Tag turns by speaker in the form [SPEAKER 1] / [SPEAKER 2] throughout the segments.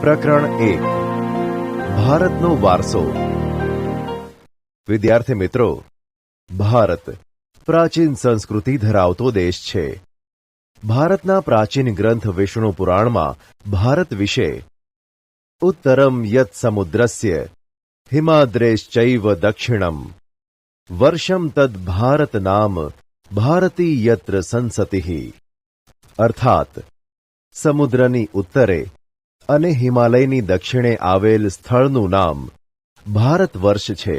[SPEAKER 1] પ્રકરણ 1 ભારતનો વારસો. વિદ્યાર્થી મિત્રો, ભારત પ્રાચીન સંસ્કૃતિ ધરાવતો દેશ છે. ભારતના પ્રાચીન ગ્રંથ વિષ્ણુ પુરાણમાં ભારત વિશે ઉત્તરમ યત સમુદ્રસ્ય હિમાદ્રેશ્ચૈવ દક્ષિણમ વર્ષમ તદ ભારત નામ ભારતી યત્ર સંસતિઃ અર્થાત સમુદ્રની ઉત્તરે અને હિમાલયની દક્ષિણે આવેલ સ્થળનું નામ ભારત વર્ષ છે,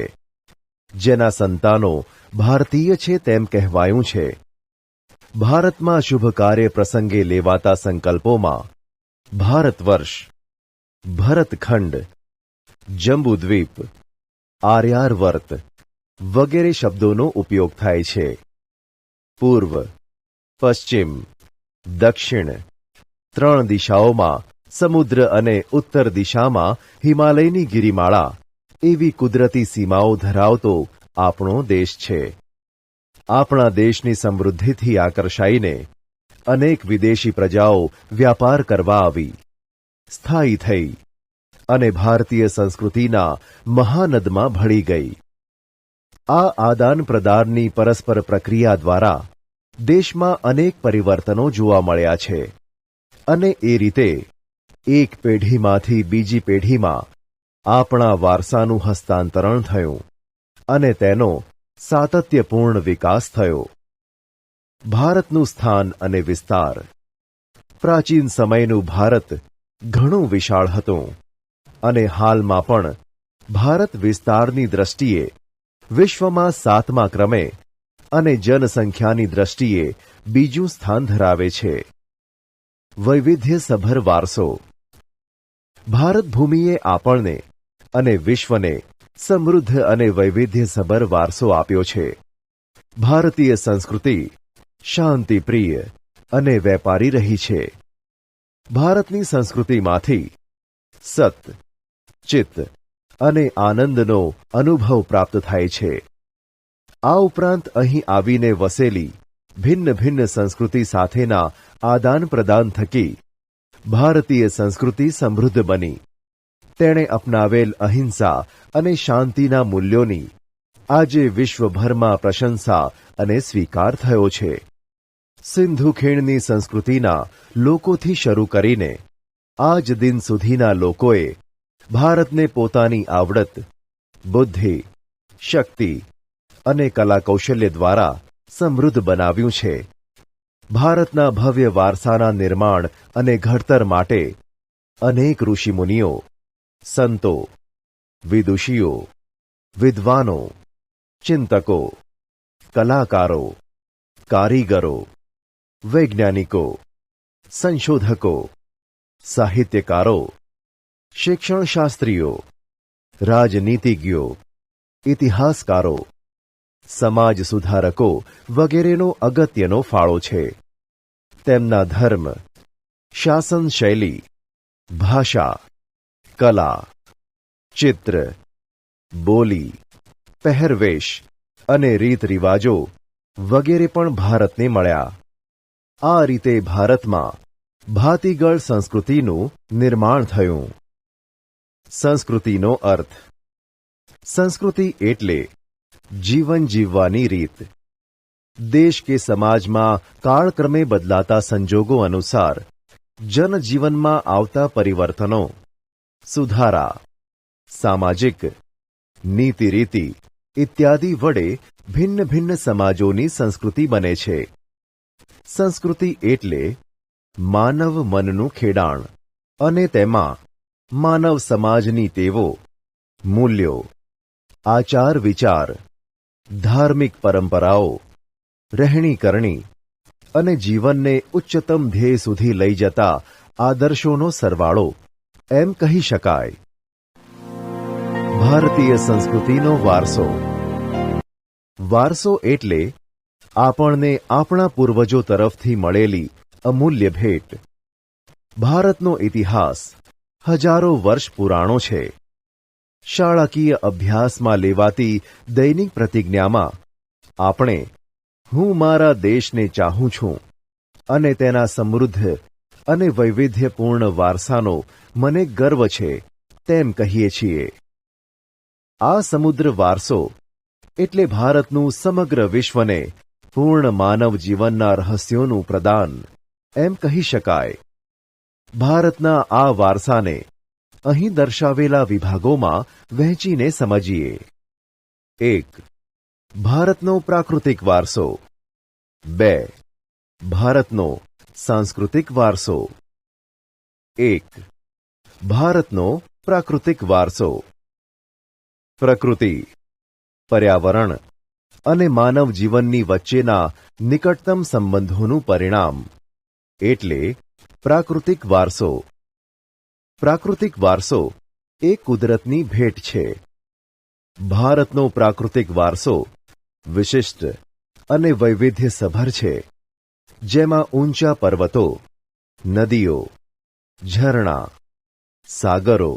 [SPEAKER 1] જેના સંતાનો ભારતીય છે તેમ કહેવાયું છે. ભારતમાં શુભ કાર્ય પ્રસંગે લેવાતા સંકલ્પોમાં ભારત વર્ષ, ભરતખંડ, જંબુદ્વીપ, આર્યાવર્ત વગેરે શબ્દોનો ઉપયોગ થાય છે. પૂર્વ, પશ્ચિમ, દક્ષિણ ત્રણ દિશાઓમાં સમુદ્ર અને ઉત્તર દિશામાં હિમાલયની ગિરિમાળા એવી કુદરતી સીમાઓ ધરાવતો આપણો દેશ છે. આપણા દેશની સમૃદ્ધિથી આકર્ષાઈને અનેક વિદેશી પ્રજાઓ વ્યાપાર કરવા આવી, સ્થાયી થઈ અને ભારતીય સંસ્કૃતિના મહાનદમાં ભળી ગઈ. આ આદાન પ્રદાનની પરસ્પર પ્રક્રિયા દ્વારા દેશમાં અનેક પરિવર્તનો જોવા મળ્યા છે અને એ રીતે એક પેઢીમાંથી બીજી પેઢીમાં આપણા વારસાનું હસ્તાંતરણ થયું અને તેનો સાતત્યપૂર્ણ વિકાસ થયો. ભારતનું સ્થાન અને વિસ્તાર. પ્રાચીન સમયનું ભારત ઘણું વિશાળ હતું અને હાલમાં પણ ભારત વિસ્તારની દ્રષ્ટિએ વિશ્વમાં 7મા ક્રમે અને જનસંખ્યાની દ્રષ્ટિએ બીજું સ્થાન ધરાવે છે. વૈવિધ્યસભર વારસો. ભારત ભૂમિએ આપણને અને વિશ્વને સમૃદ્ધ અને વૈવિધ્યસભર વારસો આપ્યો છે. ભારતીય સંસ્કૃતિ શાંતિપ્રિય અને વેપારી રહી છે. ભારતની સંસ્કૃતિમાંથી સત, ચિત્ત અને આનંદનો અનુભવ પ્રાપ્ત થાય છે. આ ઉપરાંત અહીં આવીને વસેલી ભિન્ન ભિન્ન સંસ્કૃતિ સાથેના આદાન પ્રદાન થકી ભારતીય સંસ્કૃતિ સમૃદ્ધ બની. તેણે અપનાવેલ અહિંસા અને શાંતિના મૂલ્યોની આજે વિશ્વભરમાં પ્રશંસા અને સ્વીકાર થયો છે. સિંધુ ખીણની સંસ્કૃતિના લોકોથી શરૂ કરીને આજ દિન સુધીના લોકોએ ભારતને પોતાની આવડત, બુદ્ધિ, શક્તિ અને કલાકૌશલ્ય દ્વારા સમૃદ્ધ બનાવ્યું છે. ભારતના ભવ્ય વારસાના નિર્માણ અને ઘડતર માટે અનેક ઋષિમુનિઓ, સંતો, વિદુષીઓ, વિદ્વાનો, ચિંતકો, કલાકારો, કારીગરો, વૈજ્ઞાનિકો, સંશોધકો, સાહિત્યકારો, શિક્ષણશાસ્ત્રીઓ, રાજનીતિજ્ઞો, ઇતિહાસકારો, સમાજ સુધારકો વગેરેનો અગત્યનો ફાળો છે. તેમના ધર્મ, શાસન શૈલી, ભાષા, કલા, ચિત્ર, બોલી, પહેરવેશ અને રીત રિવાજો વગેરે પણ ભારતને મળ્યા. આ રીતે ભારતમાં ભાતીગળ સંસ્કૃતિનું નિર્માણ થયું. સંસ્કૃતિનો અર્થ. સંસ્કૃતિ એટલે જીવન જીવવાની રીત. દેશ કે સમાજમાં કાળક્રમે બદલાતા સંજોગો અનુસાર જનજીવનમાં આવતા પરિવર્તનો, સુધારા, સામાજિક, નીતિરીતિ ઇત્યાદિ વડે ભિન્ન ભિન્ન સમાજોની સંસ્કૃતિ બને છે. સંસ્કૃતિ એટલે માનવ મનનું ખેડાણ અને તેમાં માનવ સમાજની ટેવો, મૂલ્યો, આચાર વિચાર, ધાર્મિક પરંપરાઓ, રહેણીકરણી અને જીવનને ઉચ્ચતમ ધ્યેય સુધી લઈ જતા આદર્શોનો સરવાળો એમ કહી શકાય. ભારતીય સંસ્કૃતિનો વારસો. વારસો એટલે આપણને આપણા પૂર્વજો તરફથી મળેલી અમૂલ્ય ભેટ. ભારતનો ઇતિહાસ હજારો વર્ષ પુરાણો છે. શાળાકીય અભ્યાસમાં લેવાતી દૈનિક પ્રતિજ્ઞામાં આપણે હું મારા દેશને ચાહું છું અને તેના સમૃદ્ધ અને વૈવિધ્યપૂર્ણ વારસાનો મને ગર્વ છે તેમ કહીએ છીએ. આ સમુદ્ર વારસો એટલે ભારતનું સમગ્ર વિશ્વને પૂર્ણ માનવ જીવનના રહસ્યોનું પ્રદાન એમ કહી શકાય. ભારતના આ વારસાને અહીં દર્શાવેલા વિભાગોમાં વહેંચીને સમજીએ. 1. ભારતનો પ્રાકૃતિક વારસો. 2. ભારતનો સાંસ્કૃતિક વારસો. 1. ભારતનો પ્રાકૃતિક વારસો. પ્રકૃતિ, પર્યાવરણ અને માનવ જીવનની વચ્ચેના નિકટતમ સંબંધોનું પરિણામ એટલે પ્રાકૃતિક વારસો. પ્રાકૃતિક વારસો એ કુદરતની ભેટ છે. ભારતનો પ્રાકૃતિક વારસો વિશિષ્ટ અને વૈવિધ્યસભર છે, જેમાં ઊંચા પર્વતો, નદીઓ, ઝરણા, સાગરો,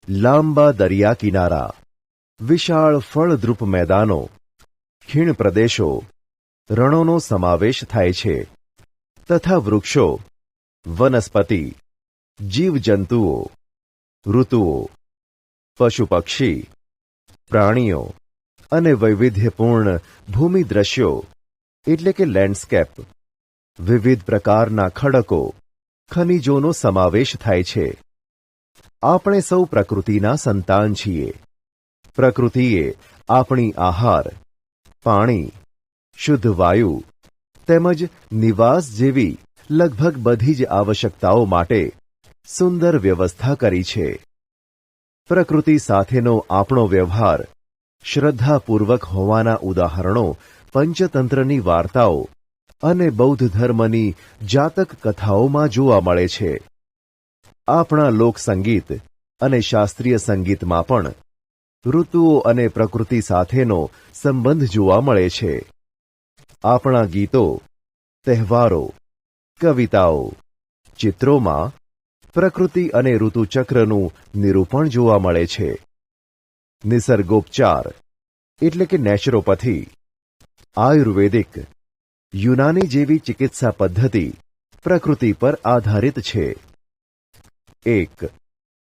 [SPEAKER 1] લાંબા દરિયા કિનારા, વિશાળ ફળદ્રુપ મેદાનો, ખીણ પ્રદેશો, રણોનો સમાવેશ થાય છે તથા વૃક્ષો, વનસ્પતિ, જીવજંતુઓ, ઋતુઓ, પશુ પક્ષી, પ્રાણીઓ અને વૈવિધ્યપૂર્ણ ભૂમિ દ્રશ્યો એટલે કે લેન્ડસ્કેપ, વિવિધ પ્રકારના ખડકો, ખનિજોનો સમાવેશ થાય છે. આપણે સૌ પ્રકૃતિના સંતાન છીએ. પ્રકૃતિએ આપણી આહાર, પાણી, શુદ્ધ વાયુ તેમજ નિવાસ જેવી લગભગ બધી જ આવશ્યકતાઓ માટે સુંદર વ્યવસ્થા કરી છે. પ્રકૃતિ સાથેનો આપણો વ્યવહાર શ્રદ્ધાપૂર્વક હોવાના ઉદાહરણો પંચતંત્રની વાર્તાઓ અને બૌદ્ધ ધર્મની જાતક કથાઓમાં જોવા મળે છે. આપણા લોકસંગીત અને શાસ્ત્રીય સંગીતમાં પણ ઋતુઓ અને પ્રકૃતિ સાથેનો સંબંધ જોવા મળે છે. આપણા ગીતો, તહેવારો, કવિતાઓ, ચિત્રોમાં પ્રકૃતિ અને ઋતુચક્રનું નિરૂપણ જોવા મળે છે. નિસર્ગોપચાર એટલે કે નેચરોપથી, આયુર્વેદિક, યુનાની જેવી ચિકિત્સા પદ્ધતિ પ્રકૃતિ પર આધારિત છે. 1.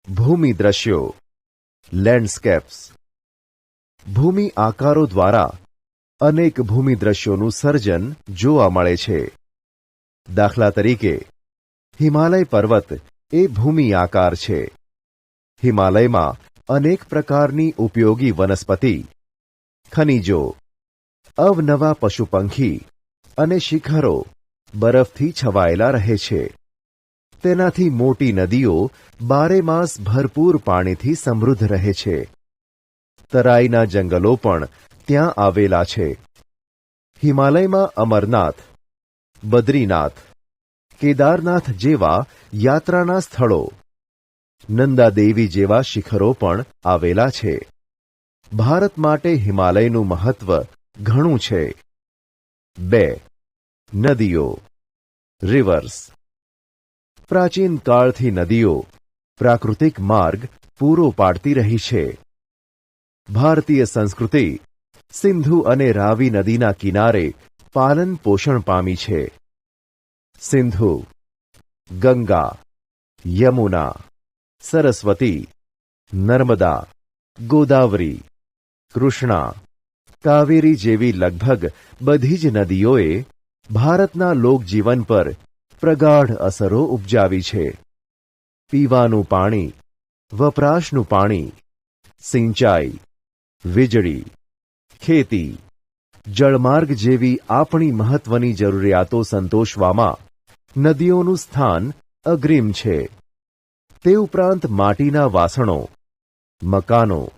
[SPEAKER 1] ભૂમિ દ્રશ્યો, લેન્ડસ્કેપ્સ. ભૂમિ આકારો દ્વારા અનેક ભૂમિ દ્રશ્યોનું સર્જન જોવા મળે છે. દાખલા તરીકે હિમાલય પર્વત એ ભૂમિ આકાર છે. હિમાલયમાં અનેક પ્રકારની ઉપયોગી વનસ્પતિ, ખનિજો, અવનવા પશુ પંખી અને શિખરો બરફથી છવાયેલા રહે છે. તેનાથી મોટી નદીઓ બારેમાસ ભરપૂર પાણીથી સમૃદ્ધ રહે છે. તરાઈના જંગલો પણ ત્યાં આવેલા છે. હિમાલયમાં અમરનાથ, બદ્રીનાથ, કેદારનાથ જેવા યાત્રાના સ્થળો, નંદાદેવી જેવા શિખરો પણ આવેલા છે. ભારત માટે હિમાલયનું મહત્વ ઘણું છે. 2. નદીઓ, રિવર્સ. પ્રાચીન કાળથી નદીઓ પ્રાકૃતિક માર્ગ પૂરો પાડતી રહી છે. ભારતીય સંસ્કૃતિ સિંધુ અને રાવી નદીના કિનારે પાલન પોષણ પામી છે. સિંધુ, ગંગા, યમુના, સરસ્વતી, નર્મદા, ગોદાવરી, કૃષ્ણા, કાવેરી જેવી લગભગ બધી જ નદીઓએ ભારતના લોકજીવન પર પ્રગાઢ અસરો ઉપજાવી છે. પીવાનું પાણી, વપરાશનું પાણી, સિંચાઈ, વીજળી, ખેતી, જળમાર્ગ જેવી આપણી મહત્વની જરૂરિયાતો સંતોષવામાં નદીઓનું સ્થાન અગ્રીમ છે. તે ઉપરાંત માટીના વાસણો, મકાનો,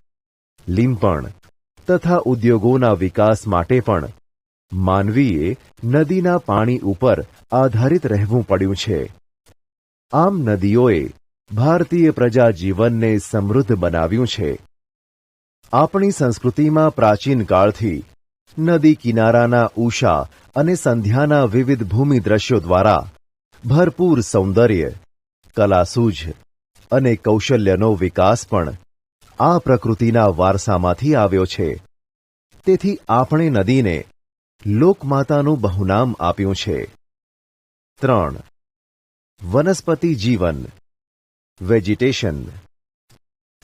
[SPEAKER 1] લીંપણ તથા ઉદ્યોગોના વિકાસ માટે પણ માનવીએ નદીના પાણી ઉપર આધારિત રહેવું પડ્યું છે. આમ નદીઓએ ભારતીય પ્રજા જીવનને સમૃદ્ધ બનાવ્યું છે. આપણી સંસ્કૃતિમાં પ્રાચીન કાળથી નદી કિનારાના ઉષા અને સંધ્યાના વિવિધ ભૂમિ દ્રશ્યો દ્વારા ભરપૂર સૌંદર્ય, કલાસૂઝ અને કૌશલ્યનો વિકાસ પણ આ પ્રકૃતિના વારસામાંથી આવ્યો છે. તેથી આપણે નદીને લોકમાતાનું બહુનામ આપ્યું છે. 3. વનસ્પતિ જીવન, વેજીટેશન.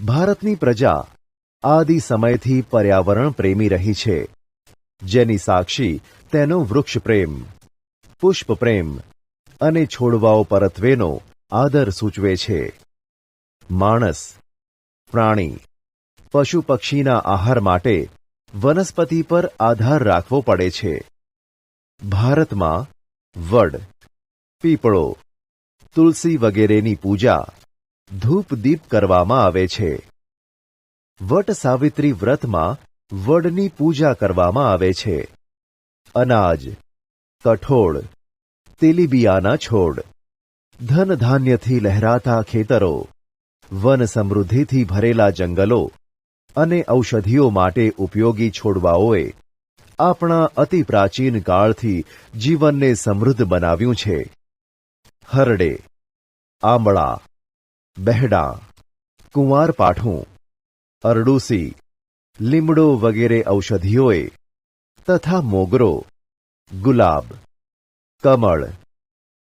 [SPEAKER 1] ભારતની પ્રજા આદિ સમયથી પર્યાવરણ પ્રેમી રહી છે, જેની સાક્ષી તેનો વૃક્ષ પ્રેમ, પુષ્પ પ્રેમ અને છોડવાઓ પરત્વેનો આદર સૂચવે છે. માણસ, પ્રાણી, પશુ પક્ષીના આહાર માટે વનસ્પતિ પર આધાર રાખવો પડે છે. ભારતમાં વડ, પીપળો, તુલસી વગેરેની પૂજા ધૂપ દીપ કરવામાં આવે છે. વટ સાવિત્રી વ્રતમાં વડની પૂજા કરવામાં આવે છે. અનાજ, કઠોળ, તેલીબિયાના છોડ, ધન ધાન્યથી લહેરાતા ખેતરો, વન સમૃદ્ધિથી ભરેલા જંગલો અને ઔષધિઓ માટે ઉપયોગી છોડવાઓએ આપણા અતિ પ્રાચીન કાળથી જીવનને સમૃદ્ધ બનાવ્યું છે. હરડે, આંબળા, બહેડા, કુંવારપાઠું, અરડુસી, લીમડો વગેરે ઔષધિઓએ તથા મોગરો, ગુલાબ, કમળ,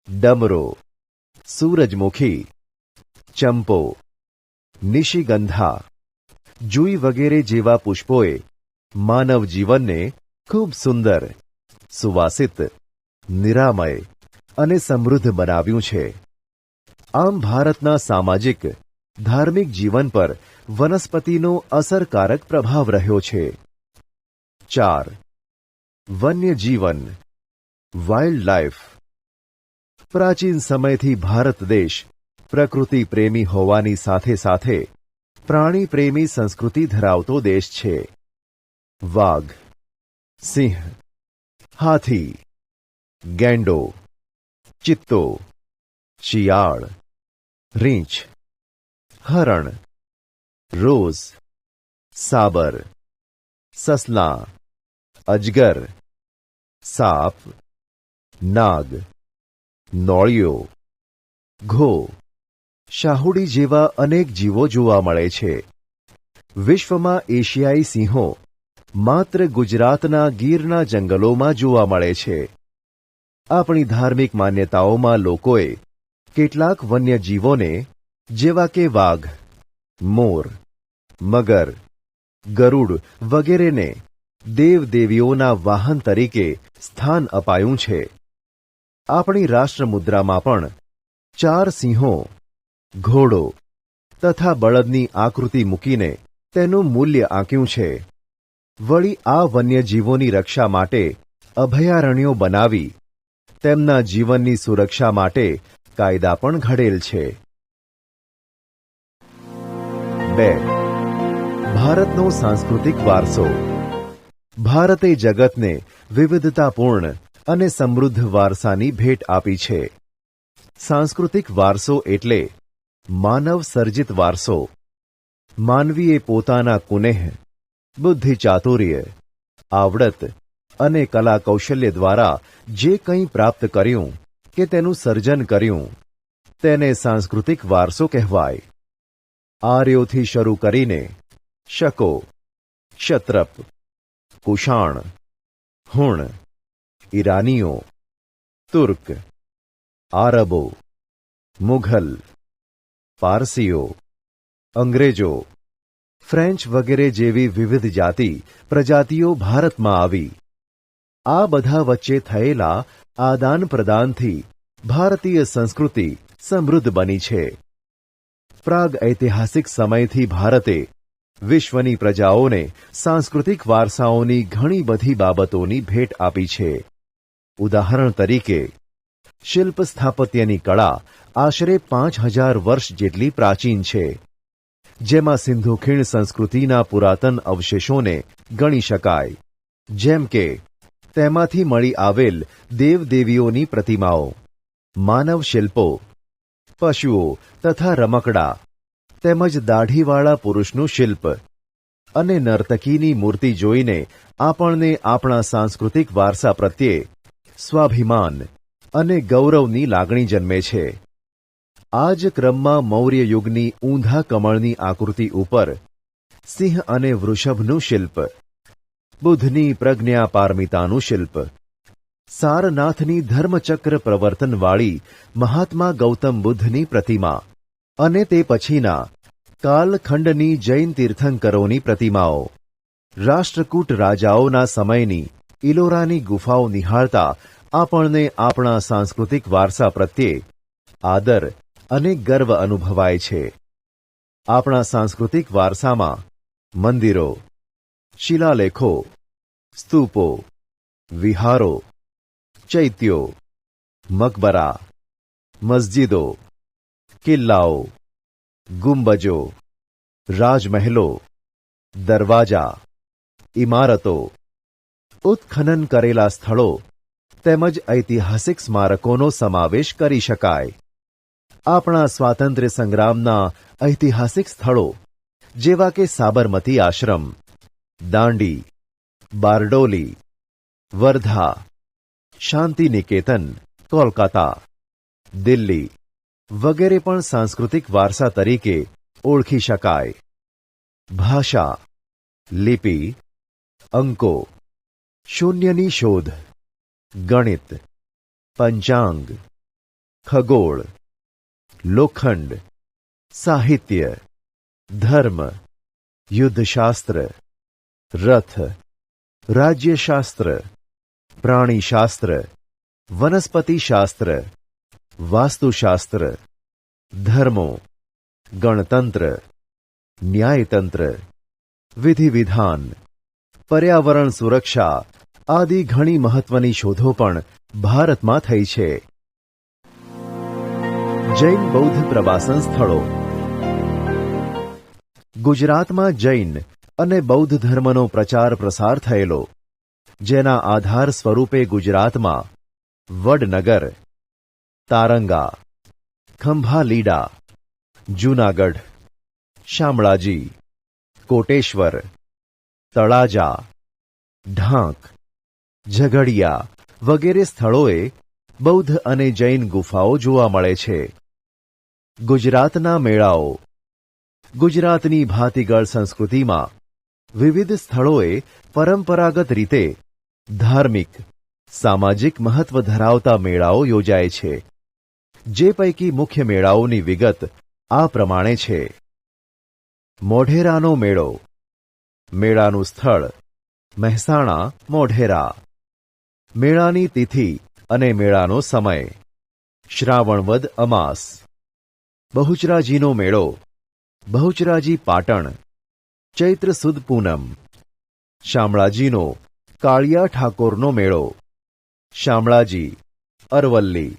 [SPEAKER 1] ડમરો, સૂરજમુખી, ચંપો, નિશિગંધા, જુઈ વગેરે જેવા પુષ્પોએ માનવ જીવનને ખૂબ સુંદર, સુવાસિત, નિરામય અને સમૃદ્ધ બનાવ્યું છે. આમ ભારતના સામાજિક, ધાર્મિક જીવન પર વનસ્પતિનો અસરકારક પ્રભાવ રહ્યો છે. 4. વન્ય જીવન, વાઇલ્ડ લાઇફ. પ્રાચીન સમયથી ભારત દેશ પ્રકૃતિ પ્રેમી હોવાની સાથે સાથે પ્રાણી પ્રેમી સંસ્કૃતિ ધરાવતો દેશ છે. વાઘ, સિંહ, હાથી, ગેંડો, ચિત્તો, શિયાળ, રીંછ, હરણ, રોઝ, સાબર, સસલાં, અજગર, સાપ, નાગ, નોળિયો, ઘો, શાહુડી જેવા અનેક જીવો જોવા મળે છે. વિશ્વમાં એશિયાઈ સિંહો માત્ર ગુજરાતના ગીરના જંગલોમાં જોવા મળે છે. આપણી ધાર્મિક માન્યતાઓમાં લોકોએ કેટલાક વન્યજીવોને જેવા કે વાઘ, મોર, મગર, ગરુડ વગેરેને દેવદેવીઓના વાહન તરીકે સ્થાન અપાયું છે. આપણી રાષ્ટ્રમુદ્રામાં પણ 4 સિંહો, ઘોડો તથા બળદની આકૃતિ મૂકીને તેનું મૂલ્ય આંક્યું છે. વળી આ વન્યજીવોની રક્ષા માટે અભયારણ્યો બનાવી તેમના જીવનની સુરક્ષા માટે કાયદા પણ ઘડેલ છે. 2. ભારતનો સાંસ્કૃતિક વારસો. ભારતે જગતને વિવિધતાપૂર્ણ અને સમૃદ્ધ વારસાની ભેટ આપી છે. સાંસ્કૃતિક વારસો એટલે માનવ સર્જિત વારસો. માનવીએ પોતાના કુનેહ, બુદ્ધિ ચાતુર્ય, આવડત અને કલા કૌશલ્ય દ્વારા જે કંઈ પ્રાપ્ત કર્યું કે તેનું સર્જન કર્યું તેને સાંસ્કૃતિક વારસો કહેવાય. આર્યોથી શરૂ કરીને શકો, ક્ષત્રપ, કુષાણ, હુણ, ઈરાનીઓ, તુર્ક, આરબો, મુઘલ, પારસીઓ, અંગ્રેજો, ફ્રેન્ચ વગેરે જેવી વિવિધ જાતિ પ્રજાતિઓ ભારતમાં આવી. આ બધા વચ્ચે થયેલા આદાન પ્રદાનથી ભારતીય સંસ્કૃતિ સમૃદ્ધ બની છે. પ્રાગ ઐતિહાસિક સમયથી ભારતે વિશ્વની પ્રજાઓને સાંસ્કૃતિક વારસાઓની ઘણી બધી બાબતોની ભેટ આપી છે. ઉદાહરણ તરીકે શિલ્પ સ્થાપત્યની કળા આશરે 5000 વર્ષ જેટલી પ્રાચીન છે, જેમાં સિંધુ ખીણ સંસ્કૃતિના પુરાતન અવશેષોને ગણી શકાય, જેમ કે તેમાંથી મળી આવેલ દેવદેવીઓની પ્રતિમાઓ, માનવ શિલ્પો, પશુઓ તથા રમકડા, તેમજ દાઢીવાળા પુરુષનું શિલ્પ અને નર્તકીની મૂર્તિ જોઈને આપણને આપણા સાંસ્કૃતિક વારસા પ્રત્યે સ્વાભિમાન અને ગૌરવની લાગણી જન્મે છે. આ જ ક્રમમાં મૌર્ય યુગની ઊંધા કમળની આકૃતિ ઉપર સિંહ અને વૃષભનું શિલ્પ, બુદ્ધની પ્રજ્ઞા પારમિતાનું શિલ્પ, સારનાથની ધર્મચક્ર પ્રવર્તનવાળી મહાત્મા ગૌતમ બુદ્ધની પ્રતિમા અને તે પછીના કાલખંડની જૈન તીર્થંકરોની પ્રતિમાઓ, રાષ્ટ્રકૂટ રાજાઓના સમયની ઇલોરાની ગુફાઓ નિહાળતા આપણને આપણા સાંસ્કૃતિક વારસા પ્રત્યે આદર અને ગર્વ અનુભવાય છે. આપણા સાંસ્કૃતિક વારસામાં મંદિરો, શિલાલેખો, સ્તૂપો, વિહારો, ચૈત્યો, મકબરા, મસ્જિદો, કિલ્લાઓ, ગુંબજો, રાજમહેલો, દરવાજા, ઇમારતો, ઉત્ખનન કરેલા સ્થળો તેમજ ઐતિહાસિક સ્મારકોનો સમાવેશ કરી શકાય. આપણા સ્વાતંત્ર્ય સંગ્રામના ઐતિહાસિક સ્થળો જેવા કે સાબરમતી આશ્રમ, દાંડી, બારડોલી, વર્ધા, શાંતિનિકેતન, કોલકાતા, દિલ્હી વગેરે પણ સાંસ્કૃતિક વારસા તરીકે ઓળખી શકાય. ભાષા, લિપિ, અંકો, શૂન્યની શોધ, ગણિત, પંચાંગ, ખગોળ, લોખંડ, સાહિત્ય, ધર્મ, યુદ્ધશાસ્ત્ર, રથ, રાજ્યશાસ્ત્ર, પ્રાણીશાસ્ત્ર, વનસ્પતિશાસ્ત્ર, વાસ્તુશાસ્ત્ર, ધર્મો, ગણતંત્ર, ન્યાયતંત્ર, વિધિવિધાન, પર્યાવરણ સુરક્ષા આદિ ઘણી મહત્વની શોધો પણ ભારતમાં થઈ છે. જૈન બૌદ્ધ પ્રવાસન સ્થળો. ગુજરાતમાં જૈન અને બૌદ્ધ ધર્મનો પ્રચાર પ્રસાર થયેલો, જેના આધાર સ્વરૂપે ગુજરાતમાં વડનગર, તારંગા, ખંભાલીડા, જૂનાગઢ, શામળાજી, કોટેશ્વર, તળાજા, ઢાંક, ઝઘડિયા વગેરે સ્થળોએ બૌદ્ધ અને જૈન ગુફાઓ જોવા મળે છે. ગુજરાતના મેળાઓ. ગુજરાતની ભાતીગળ સંસ્કૃતિમાં વિવિધ સ્થળોએ પરંપરાગત રીતે ધાર્મિક, સામાજિક મહત્વ ધરાવતા મેળાઓ યોજાય છે. જે પૈકી મુખ્ય મેળાઓની વિગત આ પ્રમાણે છે. મોઢેરાનો મેળો. મેળાનું સ્થળ મહેસાણા, મોઢેરા. મેળાની તિથિ અને મેળાનો સમય શ્રાવણ વદ અમાસ. બહુચરાજીનો મેળો. બહુચરાજી પાટણ, ચૈત્ર સુદ પૂનમ. શામળાજીનો કાળિયા ઠાકોરનો મેળો. શામળાજી, અરવલ્લી.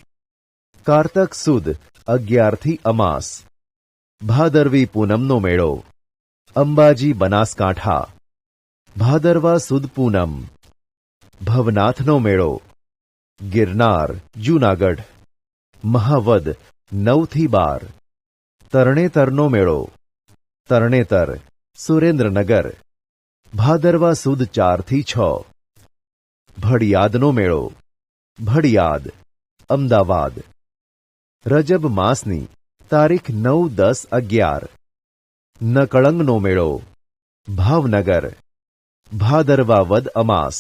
[SPEAKER 1] કારતક સુદ 11 અમાસ. ભાદરવી પૂનમનો મેળો. અંબાજી, બનાસકાંઠા. ભાદરવા સુદ પૂનમ. ભવનાથનો મેળો. ગિરનાર, જૂનાગઢ. મહાવદ 9-12. તરણેતરનો મેળો. તરણેતર, સુરેન્દ્રનગર. ભાદરવા સુદ 4-6. ભડિયાદનો મેળો. ભડિયાદ, અમદાવાદ. રજબ માસની તારીખ 9, 10, 11. નકળંગનો મેળો. ભાવનગર. ભાદરવા વદ અમાસ.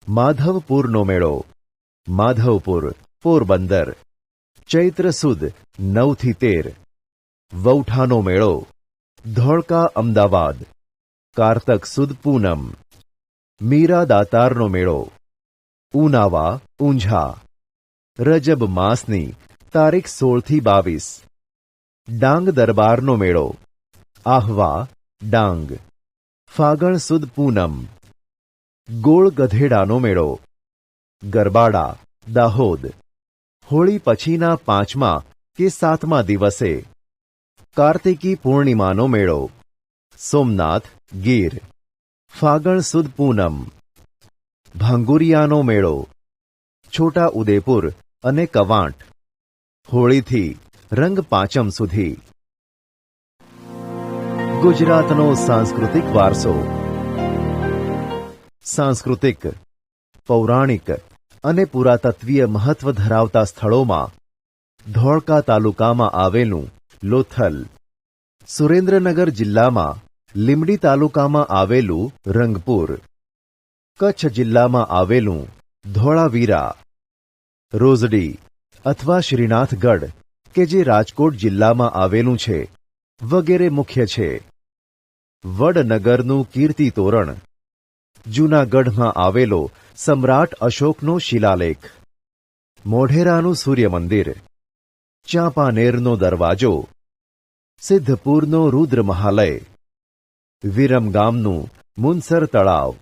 [SPEAKER 1] માધવપુરનો મેળો. માધવપુર, પોરબંદર. ચૈત્ર સુદ 9-13. વૌઠાનો મેળો. ધોળકા, અમદાવાદ. કારતક સુદ પૂનમ. મીરા દાતારનો મેળો. ઉનાવા, ઊંઝા. રજબ માસની તારીખ 16-22. ડાંગ દરબારનો મેળો. આહવા, ડાંગ. ફાગણ સુદ પૂનમ. ગોળ ગધેડાનો મેળો. ગરબાડા, દાહોદ. હોળી પછીના 5મા કે 7મા દિવસે. કાર્તિકી પૂર્ણિમાનો મેળો. સોમનાથ, ગીર. ફાગણ સુદ પૂનમ. ભાંગુરિયાનો મેળો. છોટા ઉદેપુર અને કવાંટ. હોળીથી રંગ પાંચમ સુધી. ગુજરાતનો સાંસ્કૃતિક વારસો. સાંસ્કૃતિક, પૌરાણિક અને પુરાતત્વીય મહત્વ ધરાવતા સ્થળોમાં ધોળકા તાલુકામાં આવેલું લોથલ, સુરેન્દ્રનગર જિલ્લામાં લીંબડી તાલુકામાં આવેલું રંગપુર, કચ્છ જિલ્લામાં આવેલું ધોળાવીરા, રોઝડી અથવા શ્રીનાથગઢ કે જે રાજકોટ જિલ્લામાં આવેલું છે વગેરે મુખ્ય છે. વડનગરનું કીર્તિ તોરણ, જૂનાગઢમાં આવેલો સમ્રાટ અશોકનો શિલાલેખ, મોઢેરાનું સૂર્ય મંદિર, ચાંપાનેરનો દરવાજો, સિદ્ધપુરનો રુદ્ર મહાલય, વિરમગામનું મુનસર તળાવ,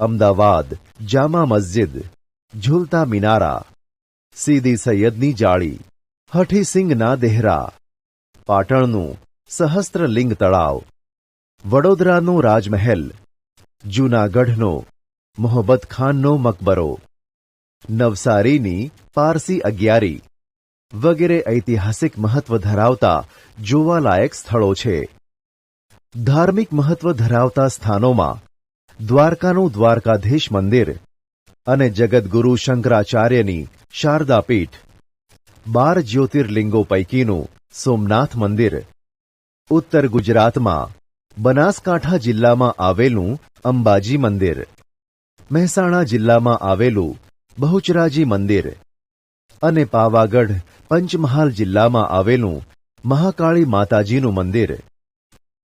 [SPEAKER 1] અમદાવાદ જામા મસ્જિદ, ઝૂલતા મિનારા, સીદી સૈયદની જાળી, હઠીસિંગના દેહરા, પાટણનું સહસ્ત્રલિંગ તળાવ, વડોદરાનો રાજમહેલ, જૂનાગઢનો મોહબ્બત ખાનનો મકબરો, નવસારીની પારસી અગિયારી વગેરે ઐતિહાસિક મહત્વ ધરાવતા જોવાલાયક સ્થળો છે. ધાર્મિક મહત્વ ધરાવતા સ્થાનોમાં દ્વારકાનું દ્વારકાધીશ મંદિર અને જગદગુરુ શંકરાચાર્યની શારદાપીઠ, 12 જ્યોતિર્લિંગો પૈકીનું સોમનાથ મંદિર, ઉત્તર ગુજરાતમાં બનાસકાંઠા જિલ્લામાં આવેલું અંબાજી મંદિર, મહેસાણા જિલ્લામાં આવેલું બહુચરાજી મંદિર અને પાવાગઢ પંચમહાલ જિલ્લામાં આવેલું મહાકાળી માતાજીનું મંદિર,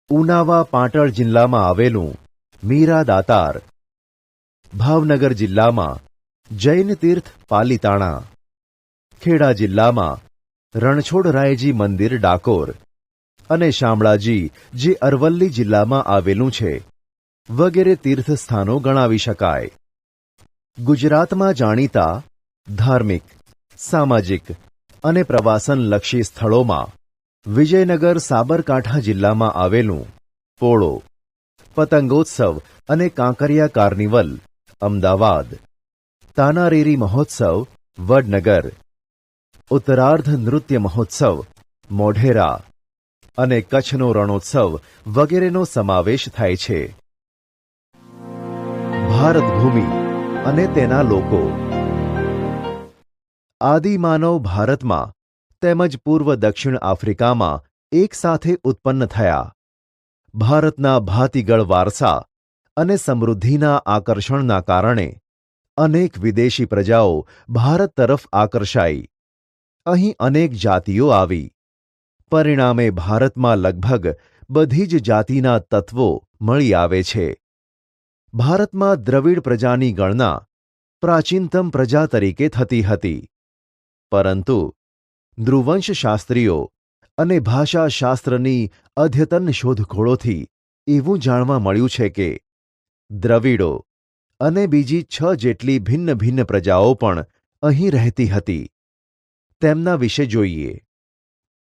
[SPEAKER 1] ઉનાવા પાટણ જિલ્લામાં આવેલું મીરા દાતાર, ભાવનગર જિલ્લામાં જૈન તીર્થ પાલીતાણા, ખેડા જિલ્લામાં રણછોડરાયજી મંદિર ડાકોર અને શામળાજી જે અરવલ્લી જિલ્લામાં આવેલું છે વગેરે તીર્થસ્થાનો ગણાવી શકાય. ગુજરાતમાં જાણીતા ધાર્મિક, સામાજિક અને પ્રવાસનલક્ષી સ્થળોમાં વિજયનગર સાબરકાંઠા જિલ્લામાં આવેલું પોળો, પતંગોત્સવ અને કાંકરિયા કાર્નિવલ અમદાવાદ, તાનારીરી મહોત્સવ વડનગર, ઉત્તરાર્ધ નૃત્ય મહોત્સવ મોઢેરા અને કચ્છનો રણોત્સવ વગેરેનો સમાવેશ થાય છે. ભારત ભૂમિ અને તેના લોકો. આદિમાનવ ભારતમાં તેમજ પૂર્વ દક્ષિણ આફ્રિકામાં એક સાથે ઉત્પન્ન થયા. ભારતના ભાતીગળ વારસા અને સમૃદ્ધિના આકર્ષણના કારણે અનેક વિદેશી પ્રજાઓ ભારત તરફ આકર્ષાઈ. અહીં અનેક જાતિઓ આવી. પરિણામે ભારતમાં લગભગ બધી જ જાતિના તત્વો મળી આવે છે. ભારતમાં દ્રવિડ પ્રજાની ગણના પ્રાચીનતમ પ્રજા તરીકે થતી હતી. પરંતુ નૃવંશશાસ્ત્રીઓ અને ભાષાશાસ્ત્રની અદ્યતન શોધખોળોથી એવું જાણવા મળ્યું છે કે દ્રવિડો અને બીજી 6 જેટલી ભિન્ન ભિન્ન પ્રજાઓ પણ અહીં રહેતી હતી. તેમના વિશે જોઈએ.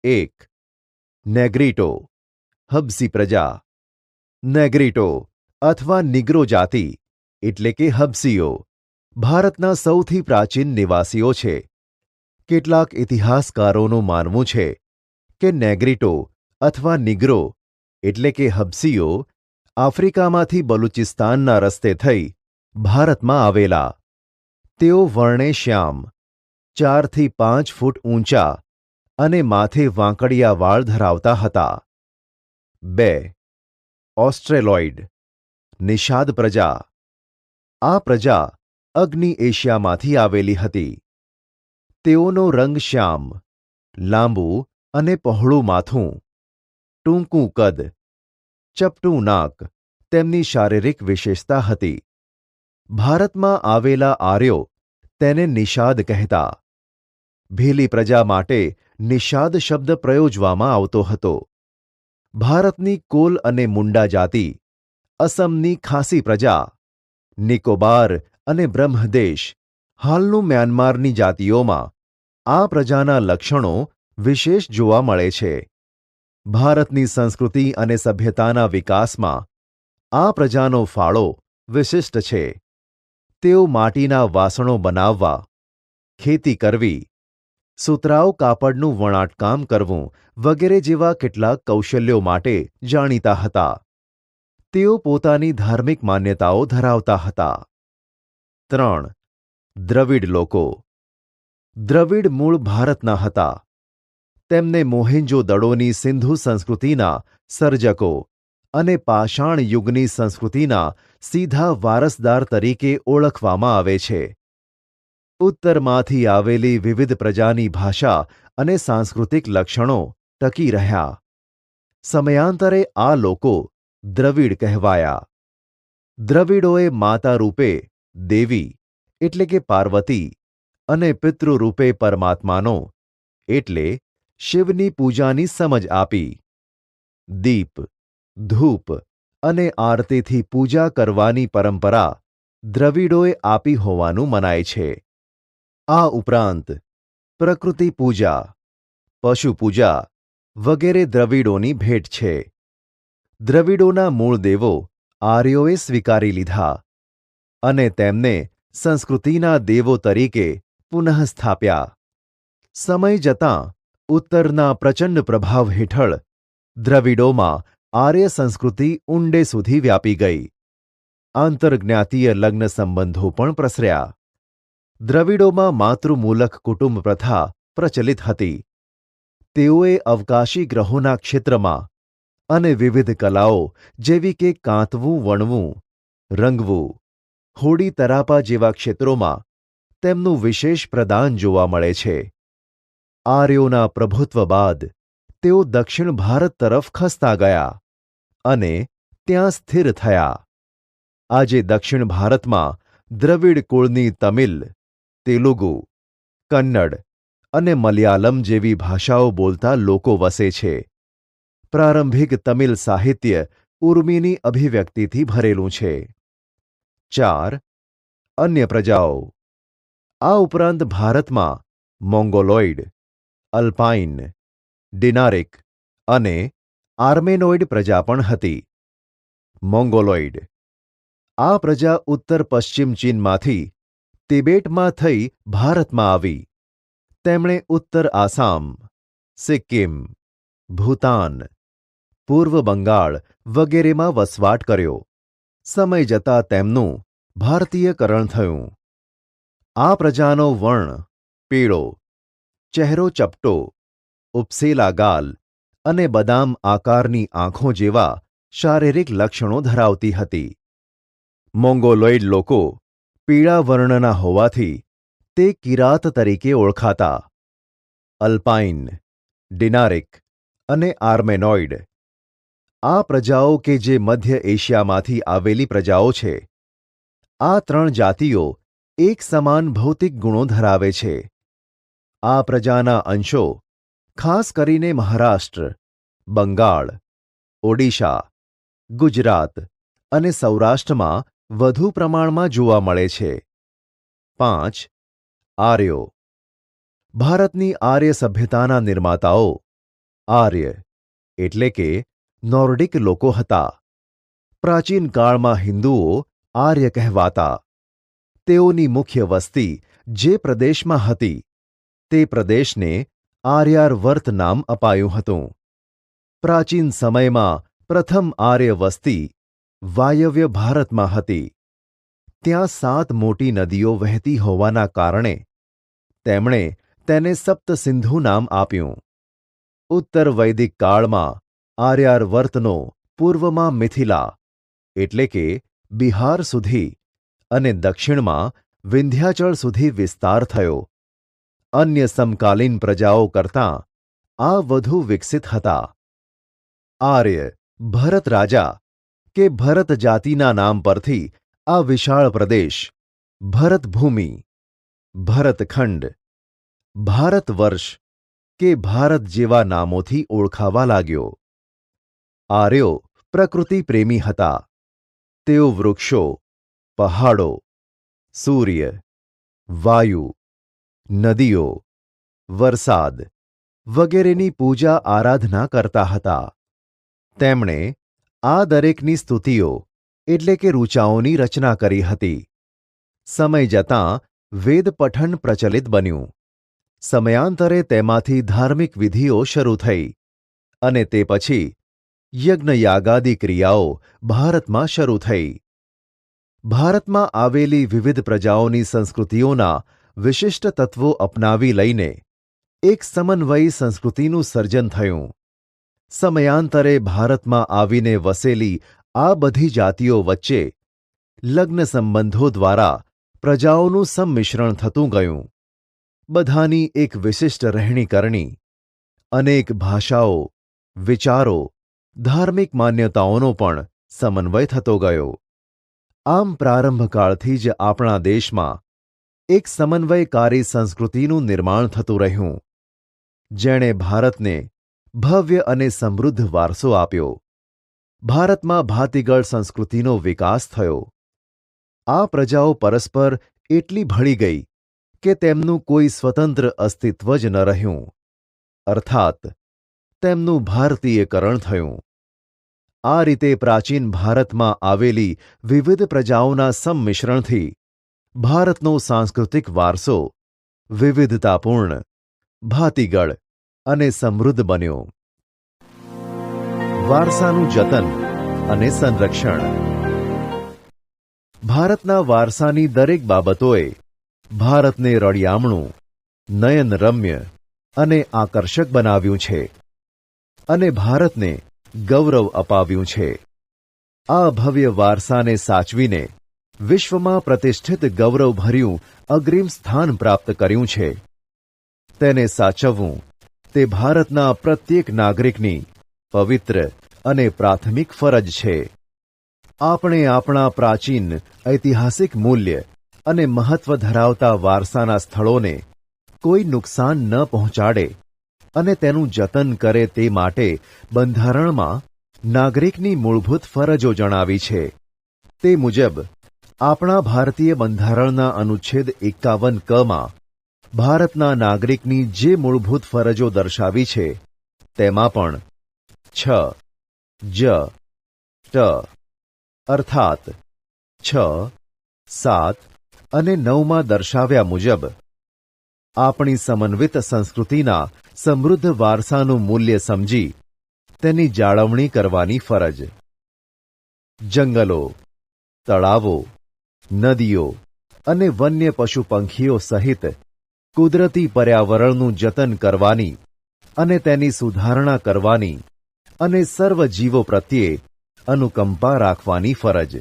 [SPEAKER 1] 1. નેગ્રીટો, હબ્સી પ્રજા. નેગ્રીટો અથવા નિગ્રો જાતિ એટલે કે હબ્સીઓ ભારતના સૌથી પ્રાચીન નિવાસીઓ છે. કેટલાક ઇતિહાસકારોનું માનવું છે કે નેગ્રીટો અથવા નિગ્રો એટલે કે હબ્સીઓ આફ્રિકામાંથી બલુચિસ્તાનના રસ્તે થઈ ભારતમાં આવેલા. તેઓ વર્ણે શ્યામ, 4 થી 5 ફૂટ ઊંચા અને માથે વાંકડિયા વાળ ધરાવતા હતા. 2. ઓસ્ટ્રેલોઇડ, નિષાદ પ્રજા. આ પ્રજા અગ્નિ એશિયામાંથી આવેલી હતી. તેઓનો રંગ શ્યામ, લાંબુ અને પહોળું માથું, ટૂંકું કદ, ચપટું નાક તેમની શારીરિક વિશેષતા હતી. ભારતમાં આવેલા આર્યો તેને નિષાદ કહેતા. ભીલી પ્રજા માટે નિષાદ શબ્દ પ્રયોજવામાં આવતો હતો. ભારતની કોલ અને મુંડા જાતિ, અસમની ખાસી પ્રજા, નિકોબાર અને બ્રહ્મદેશ, હાલનું મ્યાનમારની જાતિઓમાં આ પ્રજાના લક્ષણો વિશેષ જોવા મળે છે. ભારતની સંસ્કૃતિ અને સભ્યતાના વિકાસમાં આ પ્રજાનો ફાળો વિશિષ્ટ છે. તેઓ માટીના વાસણો બનાવવા, ખેતી કરવી, સુતરાઉ કાપડનું વણાટકામ કરવું વગેરે જેવા કેટલાક કૌશલ્યો માટે જાણીતા હતા. તેઓ પોતાની ધાર્મિક માન્યતાઓ ધરાવતા હતા. 3. દ્રવિડ લોકો. દ્રવિડ મૂળ ભારતના હતા. તેમને મોહેન્જો દડોની સિંધુ સંસ્કૃતિના સર્જકો અને પાષાણ યુગની સંસ્કૃતિના સીધા વારસદાર તરીકે ઓળખવામાં આવે છે. ઉત્તરમાંથી આવેલી વિવિધ પ્રજાની ભાષા અને સાંસ્કૃતિક લક્ષણો ટકી રહ્યા. સમયાંતરે આ લોકો દ્રવિડ કહેવાયા. દ્રવિડોએ માતા રૂપે દેવી એટલે કે પાર્વતી અને પિતૃરૂપે પરમાત્માનો એટલે શિવની પૂજાની સમજ આપી. દીપ, ધૂપ અને આરતીથી પૂજા કરવાની પરંપરા દ્રવિડોએ આપી હોવાનું મનાય છે. આ ઉપરાંત પ્રકૃતિ પૂજા, પશુ પૂજા વગેરે દ્રવિડોની ભેટ છે. દ્રવિડોના મૂળ દેવો આર્યોએ સ્વીકારી લીધા અને તેમને સંસ્કૃતિના દેવો તરીકે પુનઃસ્થાપ્યા. સમય જતાં ઉત્તરના પ્રચંડ પ્રભાવ હેઠળ દ્રવિડોમાં આર્ય સંસ્કૃતિ ઊંડે સુધી વ્યાપી ગઈ. આંતરજ્ઞાતીય લગ્ન સંબંધો પણ પ્રસર્યા. દ્રવિડોમાં માતૃમૂલક કુટુંબ પ્રથા પ્રચલિત હતી. તેઓએ અવકાશી ગ્રહોના ક્ષેત્રમાં અને વિવિધ કલાઓ જેવી કે કાંતવું વણવું, રંગવું, હોડી તરાપા જેવા ક્ષેત્રોમાં તેમનું વિશેષ પ્રદાન જોવા મળે છે. આર્યોના પ્રભુત્વ બાદ તેઓ દક્ષિણ ભારત તરફ ખસતા ગયા અને ત્યાં સ્થિર થયા. આજે દક્ષિણ ભારતમાં દ્રવિડ કુળની તમિલ, તેલુગુ, કન્નડ અને મલયાલમ જેવી ભાષાઓ બોલતા લોકો વસે છે. પ્રારંભિક તમિલ સાહિત્ય ઉર્મિની અભિવ્યક્તિથી ભરેલું છે. 4. અન્ય પ્રજાઓ. આ ઉપરાંત ભારતમાં મોંગોલોઇડ, અલ્પાઇન, ડિનારિક અને આર્મેનોઇડ પ્રજા પણ હતી. મોંગોલોઇડ. આ પ્રજા ઉત્તર પશ્ચિમ ચીનમાંથી તિબેટમાં થઈ ભારતમાં આવી. તેમણે ઉત્તર આસામ, સિક્કિમ, ભૂતાન, પૂર્વ બંગાળ વગેરેમાં વસવાટ કર્યો. સમય જતાં તેમનું ભારતીયકરણ થયું. આ પ્રજાનો વર્ણ પીળો, ચહેરો ચપટો, ઉપસેલા ગાલ અને બદામ આકારની આંખો જેવા શારીરિક લક્ષણો ધરાવતી હતી. મોંગોલોઇડ લોકો પીળા વર્ણના હોવાથી તે કિરાત તરીકે ઓળખાતા. અલ્પાઇન, ડિનારિક અને આર્મેનોઇડ. આ પ્રજાઓ કે જે મધ્ય એશિયામાંથી આવેલી પ્રજાઓ છે. આ 3 જાતિઓ એક સમાન ભૌતિક ગુણો ધરાવે છે. આ પ્રજાના અંશો ખાસ કરીને મહારાષ્ટ્ર, બંગાળ, ઓડિશા, ગુજરાત અને સૌરાષ્ટ્રમાં વધુ પ્રમાણમાં જોવા મળે છે. 5. આર્યો. ભારતની આર્ય સભ્યતાના નિર્માતાઓ આર્ય એટલે કે નોર્ડિક લોકો હતા. પ્રાચીન કાળમાં હિન્દુઓ આર્ય કહેવાતા. તેઓની મુખ્ય વસ્તી જે પ્રદેશમાં હતી તે પ્રદેશને આર્યાર્વર્ત નામ અપાયું હતું. પ્રાચીન સમયમાં પ્રથમ આર્ય વસ્તી વાયવ્ય ભારતમાં હતી. ત્યાં 7 મોટી નદીઓ વહેતી હોવાના કારણે તેમણે તેને સપ્તસિંધુ નામ આપ્યું. ઉત્તર વૈદિક કાળમાં આર્યાર્વર્તનો પૂર્વમાં મિથિલા એટલે કે બિહાર સુધી અને દક્ષિણમાં વિંધ્યાચળ સુધી વિસ્તાર થયો. અન્ય સમકાલીન પ્રજાઓ કરતાં આ વધુ વિકસિત હતા. આર્ય ભરત રાજા કે ભરત જાતિના નામ પરથી આ વિશાળ પ્રદેશ ભરતભૂમિ, ભરતખંડ, ભારત વર્ષ કે ભારત જેવા નામોથી ઓળખાવા લાગ્યો. આર્યો પ્રકૃતિ પ્રેમી હતા. તેઓ વૃક્ષો, પહાડો, સૂર્ય, વાયુ, નદીઓ, વરસાદ વગેરેની પૂજા આરાધના કરતા હતા. તેમણે આ દરેકની સ્તુતિઓ એટલે કે ઋચાઓની રચના કરી હતી. સમય જતાં વેદ પઠન પ્રચલિત બન્યું. સમયાંતરે તેમાંથી ધાર્મિક વિધિઓ શરૂ થઈ અને તે પછી યજ્ઞયાગાદિ ક્રિયાઓ ભારતમાં શરૂ થઈ. ભારતમાં આવેલી વિવિધ પ્રજાઓની સંસ્કૃતિઓના વિશિષ્ટ તત્વો અપનાવી લઈને એક સમન્વયી સંસ્કૃતિનું સર્જન થયું. સમયાંતરે ભારતમાં આવીને વસેલી આ બધી જાતિઓ વચ્ચે લગ્ન સંબંધો દ્વારા પ્રજાઓનું સંમિશ્રણ થતું ગયું. બધાની એક વિશિષ્ટ રહેણીકરણી, અનેક ભાષાઓ, વિચારો, ધાર્મિક માન્યતાઓનો પણ સમન્વય થતો ગયો. આમ પ્રારંભકાળથી જ આપણા દેશમાં એક સમન્વયકારી સંસ્કૃતિનું નિર્માણ થતું રહ્યું, જેણે ભારતને ભવ્ય અને સમૃદ્ધ વારસો આપ્યો. ભારતમાં ભાતીગળ સંસ્કૃતિનો વિકાસ થયો. આ પ્રજાઓ પરસ્પર એટલી ભળી ગઈ કે તેમનું કોઈ સ્વતંત્ર અસ્તિત્વ જ ન રહ્યું, અર્થાત તેમનું ભારતીયકરણ થયું. આ રીતે પ્રાચીન ભારતમાં આવેલી વિવિધ પ્રજાઓના સંમિશ્રણથી ભારતનો સાંસ્કૃતિક વારસો વિવિધતાપૂર્ણ, ભાતીગળ અને સમૃદ્ધ બન્યો. વારસાનું જતન અને સંરક્ષણ. ભારતના વારસાની દરેક બાબતોએ ભારતને રળિયામણું, નયનરમ્ય અને આકર્ષક બનાવ્યું છે અને ભારતને ગૌરવ અપાવ્યું છે. આ ભવ્ય વારસાને સાચવીને વિશ્વમાં પ્રતિષ્ઠિત ગૌરવભર્યું અગ્રીમ સ્થાન પ્રાપ્ત કર્યું છે. તેને સાચવવું તે ભારતના પ્રત્યેક નાગરિકની પવિત્ર અને પ્રાથમિક ફરજ છે. આપણે આપણા પ્રાચીન ઐતિહાસિક મૂલ્ય અને મહત્વ ધરાવતા વારસાના સ્થળોને કોઈ નુકસાન ન પહોંચાડે અને તેનું જતન કરે તે માટે બંધારણમાં નાગરિકની મૂળભૂત ફરજો જણાવી છે. તે મુજબ આપણા ભારતીય બંધારણના અનુચ્છેદ 51 ભારતના નાગરિકની જે મૂળભૂત ફરજો દર્શાવી છે તેમાં પણ 6 જ ટ અર્થાત 6, 7 અને 9માં દર્શાવ્યા મુજબ આપણી સમન્વિત સંસ્કૃતિના સમૃદ્ધ વારસાનું મૂલ્ય સમજી તેની જાળવણી કરવાની ફરજ. જંગલો, તળાવો, નદીઓ અને વન્ય પશુ પંખીઓ સહિત કુદરતી પર્યાવરણનું જતન કરવાની અને તેની સુધારણા કરવાની અને સર્વ જીવો પ્રત્યે અનુકંપા રાખવાની ફરજ.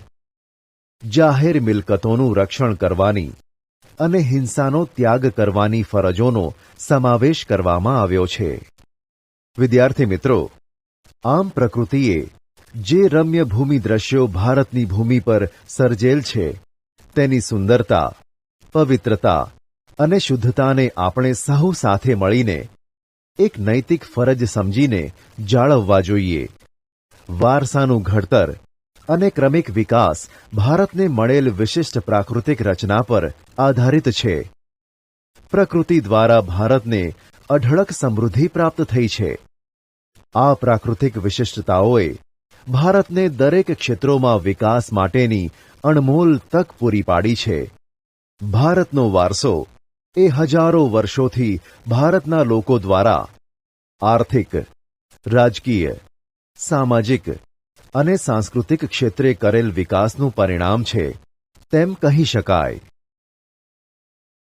[SPEAKER 1] જાહેર મિલકતોનું રક્ષણ કરવાની અને હિંસાનો ત્યાગ કરવાની ફરજોનો સમાવેશ કરવામાં આવ્યો છે. વિદ્યાર્થી મિત્રો, આમ પ્રકૃતિએ જે રમ્ય ભૂમિ દ્રશ્યો ભારતની ભૂમિ પર સર્જેલ છે તેની સુંદરતા, પવિત્રતા અને શુદ્ધતાને આપણે સહુ સાથે મળીને એક નૈતિક ફરજ સમજીને જાળવવા જોઈએ. વારસાનું ઘડતર અને ક્રમિક વિકાસ ભારતને મળેલ વિશિષ્ટ પ્રાકૃતિક રચના પર આધારિત છે. પ્રકૃતિ દ્વારા ભારતને અઢળક સમૃદ્ધિ પ્રાપ્ત થઈ છે. આ પ્રાકૃતિક વિશિષ્ટતાઓએ ભારતને દરેક ક્ષેત્રોમાં વિકાસ માટેની અણમોલ તક પૂરી પાડી છે. ભારતનો વારસો એ હજારો વર્ષોથી ભારતના લોકો દ્વારા આર્થિક, રાજકીય, સામાજિક અને સાંસ્કૃતિક ક્ષેત્રે કરેલ વિકાસનું પરિણામ છે તેમ કહી શકાય.